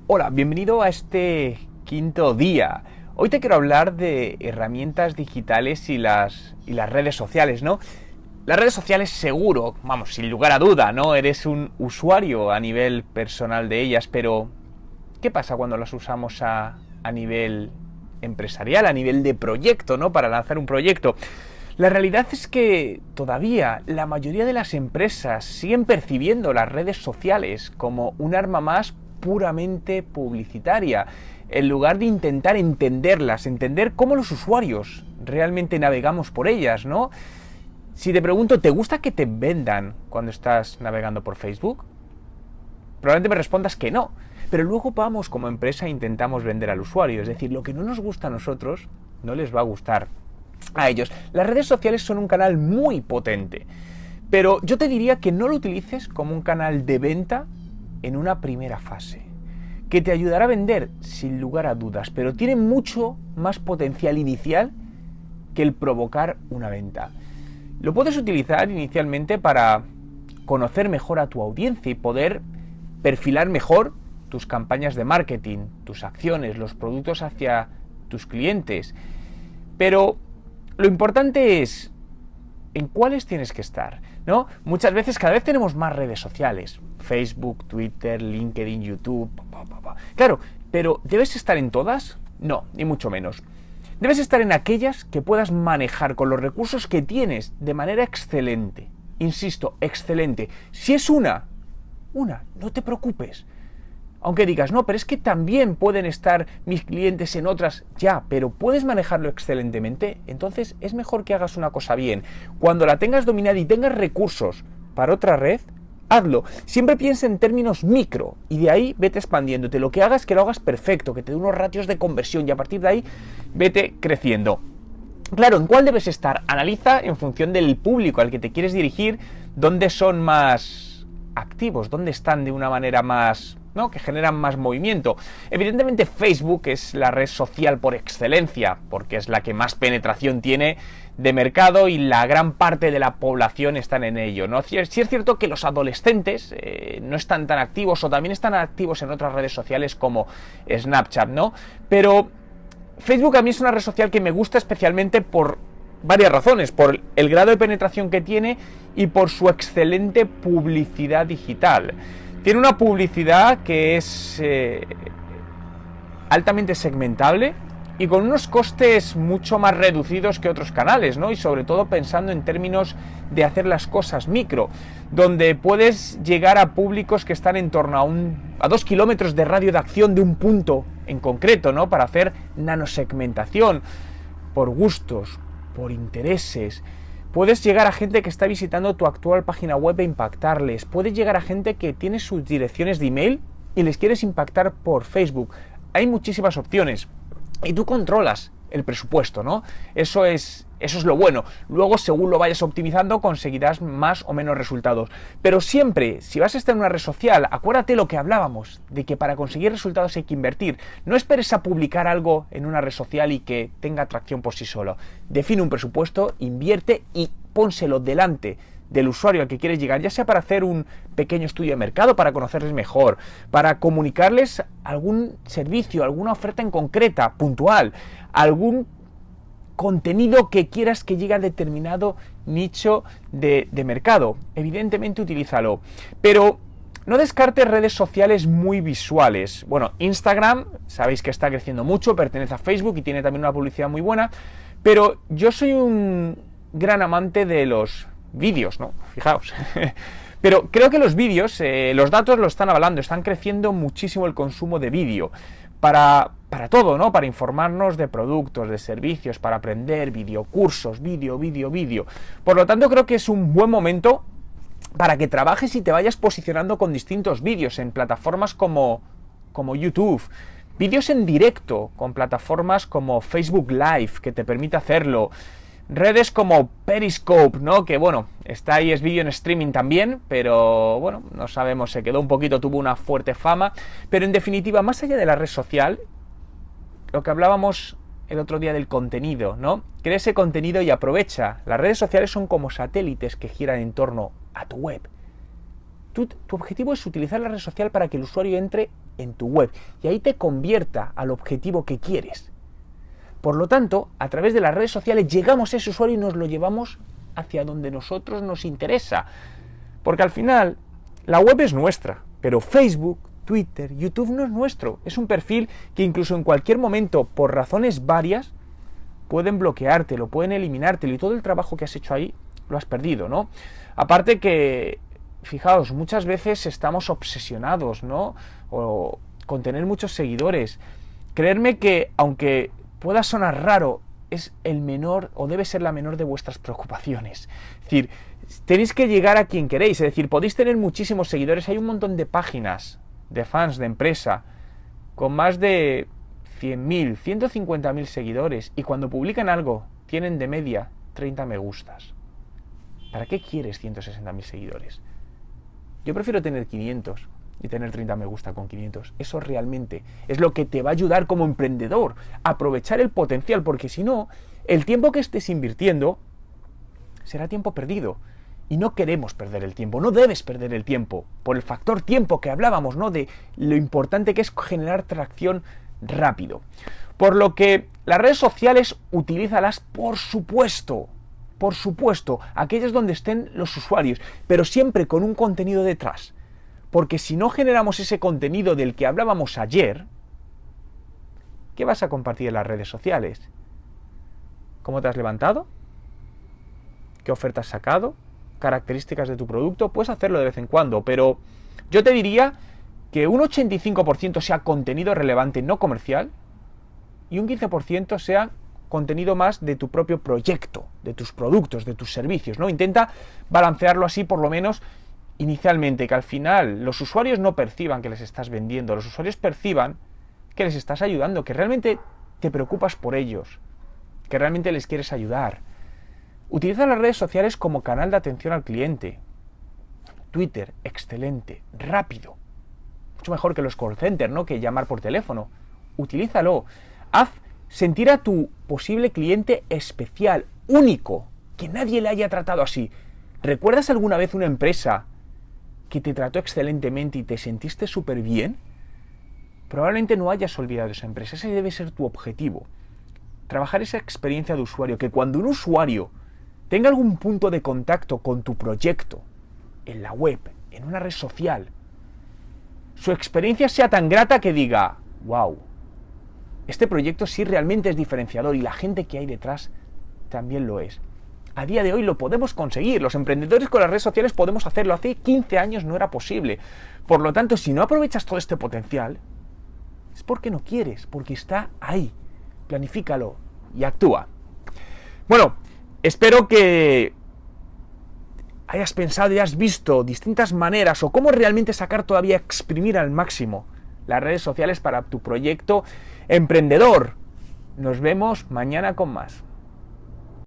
Hola, bienvenido a este quinto día. Hoy te quiero hablar de herramientas digitales y las redes sociales, ¿no? Las redes sociales seguro, vamos, sin lugar a duda, ¿no? Eres un usuario a nivel personal de ellas, pero ¿qué pasa cuando las usamos a nivel empresarial, a nivel de proyecto, ¿no? Para lanzar un proyecto. La realidad es que todavía la mayoría de las empresas siguen percibiendo las redes sociales como un arma más puramente publicitaria, en lugar de intentar entenderlas, entender cómo los usuarios realmente navegamos por ellas, ¿no? Si te pregunto, ¿te gusta que te vendan cuando estás navegando por Facebook? Probablemente me respondas que no, pero luego vamos como empresa e intentamos vender al usuario, es decir, lo que no nos gusta a nosotros no les va a gustar a ellos. Las redes sociales son un canal muy potente, pero yo te diría que no lo utilices como un canal de venta en una primera fase, que te ayudará a vender sin lugar a dudas, pero tiene mucho más potencial inicial que el provocar una venta. Lo puedes utilizar inicialmente para conocer mejor a tu audiencia y poder perfilar mejor tus campañas de marketing, tus acciones, los productos hacia tus clientes. Pero lo importante es en cuáles tienes que estar, ¿no? Muchas veces, cada vez tenemos más redes sociales. Facebook, Twitter, LinkedIn, YouTube. Claro, pero ¿debes estar en todas? No, ni mucho menos. Debes estar en aquellas que puedas manejar con los recursos que tienes de manera excelente. Insisto, excelente. Si es una, no te preocupes. Aunque digas, no, pero es que también pueden estar mis clientes en otras, ya, pero puedes manejarlo excelentemente, entonces es mejor que hagas una cosa bien. Cuando la tengas dominada y tengas recursos para otra red, hazlo. Siempre piensa en términos micro y de ahí vete expandiéndote. Lo que hagas, que lo hagas perfecto, que te dé unos ratios de conversión y a partir de ahí vete creciendo. Claro, ¿en cuál debes estar? Analiza en función del público al que te quieres dirigir, dónde son más activos, dónde están de una manera más, ¿no?, que generan más movimiento. Evidentemente Facebook es la red social por excelencia, porque es la que más penetración tiene de mercado y la gran parte de la población están en ello, ¿no? Sí es cierto que los adolescentes no están tan activos o también están activos en otras redes sociales como Snapchat, ¿no? Pero Facebook a mí es una red social que me gusta especialmente por varias razones, por el grado de penetración que tiene y por su excelente publicidad digital. Tiene una publicidad que es altamente segmentable y con unos costes mucho más reducidos que otros canales, ¿no? Y sobre todo pensando en términos de hacer las cosas micro, donde puedes llegar a públicos que están en torno a 2 kilómetros de radio de acción de un punto en concreto, ¿no? Para hacer nanosegmentación por gustos, por intereses. Puedes llegar a gente que está visitando tu actual página web e impactarles. Puedes llegar a gente que tiene sus direcciones de email y les quieres impactar por Facebook. Hay muchísimas opciones y tú controlas el presupuesto, ¿no? Eso es lo bueno. Luego, según lo vayas optimizando, conseguirás más o menos resultados. Pero siempre, si vas a estar en una red social, acuérdate lo que hablábamos, de que para conseguir resultados hay que invertir. No esperes a publicar algo en una red social y que tenga atracción por sí solo. Define un presupuesto, invierte y pónselo delante del usuario al que quieres llegar, ya sea para hacer un pequeño estudio de mercado, para conocerles mejor, para comunicarles algún servicio, alguna oferta en concreta, puntual, algún contenido que quieras que llegue a determinado nicho de mercado. Evidentemente utilízalo, pero no descartes redes sociales muy visuales. Bueno, Instagram, sabéis que está creciendo mucho, pertenece a Facebook y tiene también una publicidad muy buena, pero yo soy un gran amante de los vídeos, ¿no? Fijaos. Pero creo que los vídeos, los datos lo están avalando, están creciendo muchísimo el consumo de vídeo para todo, ¿no? Para informarnos de productos, de servicios, para aprender, videocursos, vídeo. Por lo tanto, creo que es un buen momento para que trabajes y te vayas posicionando con distintos vídeos en plataformas como YouTube, vídeos en directo con plataformas como Facebook Live, que te permite hacerlo, redes como Periscope, ¿no? Que bueno, está ahí, es vídeo en streaming también, pero bueno, no sabemos, se quedó un poquito, tuvo una fuerte fama, pero en definitiva, más allá de la red social, lo que hablábamos el otro día del contenido, ¿no? Crea ese contenido y aprovecha. Las redes sociales son como satélites que giran en torno a tu web. tu objetivo es utilizar la red social para que el usuario entre en tu web y ahí te convierta al objetivo que quieres. Por lo tanto, a través de las redes sociales llegamos a ese usuario y nos lo llevamos hacia donde nosotros nos interesa. Porque al final, la web es nuestra, pero Facebook, Twitter, YouTube no es nuestro. Es un perfil que incluso en cualquier momento, por razones varias, pueden bloqueártelo, pueden eliminártelo y todo el trabajo que has hecho ahí lo has perdido, ¿no? Aparte que, fijaos, muchas veces estamos obsesionados, ¿no? O con tener muchos seguidores. Creedme que, aunque pueda sonar raro, es el menor o debe ser la menor de vuestras preocupaciones. Es decir, tenéis que llegar a quien queréis, es decir, podéis tener muchísimos seguidores, hay un montón de páginas de fans de empresa con más de 100.000, 150.000 seguidores y cuando publican algo tienen de media 30 me gustas. ¿Para qué quieres 160.000 seguidores? Yo prefiero tener 500 y tener 30 me gusta con 500. Eso realmente es lo que te va a ayudar como emprendedor a aprovechar el potencial, porque si no, el tiempo que estés invirtiendo será tiempo perdido. Y no queremos perder el tiempo, no debes perder el tiempo, por el factor tiempo que hablábamos, ¿no? De lo importante que es generar tracción rápido. Por lo que las redes sociales, utilízalas por supuesto, aquellas donde estén los usuarios, pero siempre con un contenido detrás. Porque si no generamos ese contenido del que hablábamos ayer, ¿qué vas a compartir en las redes sociales? ¿Cómo te has levantado? ¿Qué oferta has sacado? ¿Características de tu producto? Puedes hacerlo de vez en cuando, pero yo te diría que un 85% sea contenido relevante no comercial y un 15% sea contenido más de tu propio proyecto, de tus productos, de tus servicios, ¿no? Intenta balancearlo así por lo menos inicialmente, que al final los usuarios no perciban que les estás vendiendo, los usuarios perciban que les estás ayudando, que realmente te preocupas por ellos, que realmente les quieres ayudar. Utiliza las redes sociales como canal de atención al cliente. Twitter, excelente, rápido. Mucho mejor que los call centers, ¿no? Que llamar por teléfono. Utilízalo. Haz sentir a tu posible cliente especial, único, que nadie le haya tratado así. ¿Recuerdas alguna vez una empresa que te trató excelentemente y te sentiste súper bien? Probablemente no hayas olvidado esa empresa. Ese debe ser tu objetivo. Trabajar esa experiencia de usuario, que cuando un usuario tenga algún punto de contacto con tu proyecto, en la web, en una red social, su experiencia sea tan grata que diga, wow, este proyecto sí realmente es diferenciador y la gente que hay detrás también lo es. A día de hoy lo podemos conseguir, los emprendedores con las redes sociales podemos hacerlo, hace 15 años no era posible. Por lo tanto, si no aprovechas todo este potencial, es porque no quieres, porque está ahí. Planifícalo y actúa. Bueno, espero que hayas pensado y has visto distintas maneras o cómo realmente sacar todavía, exprimir al máximo las redes sociales para tu proyecto emprendedor. Nos vemos mañana con más.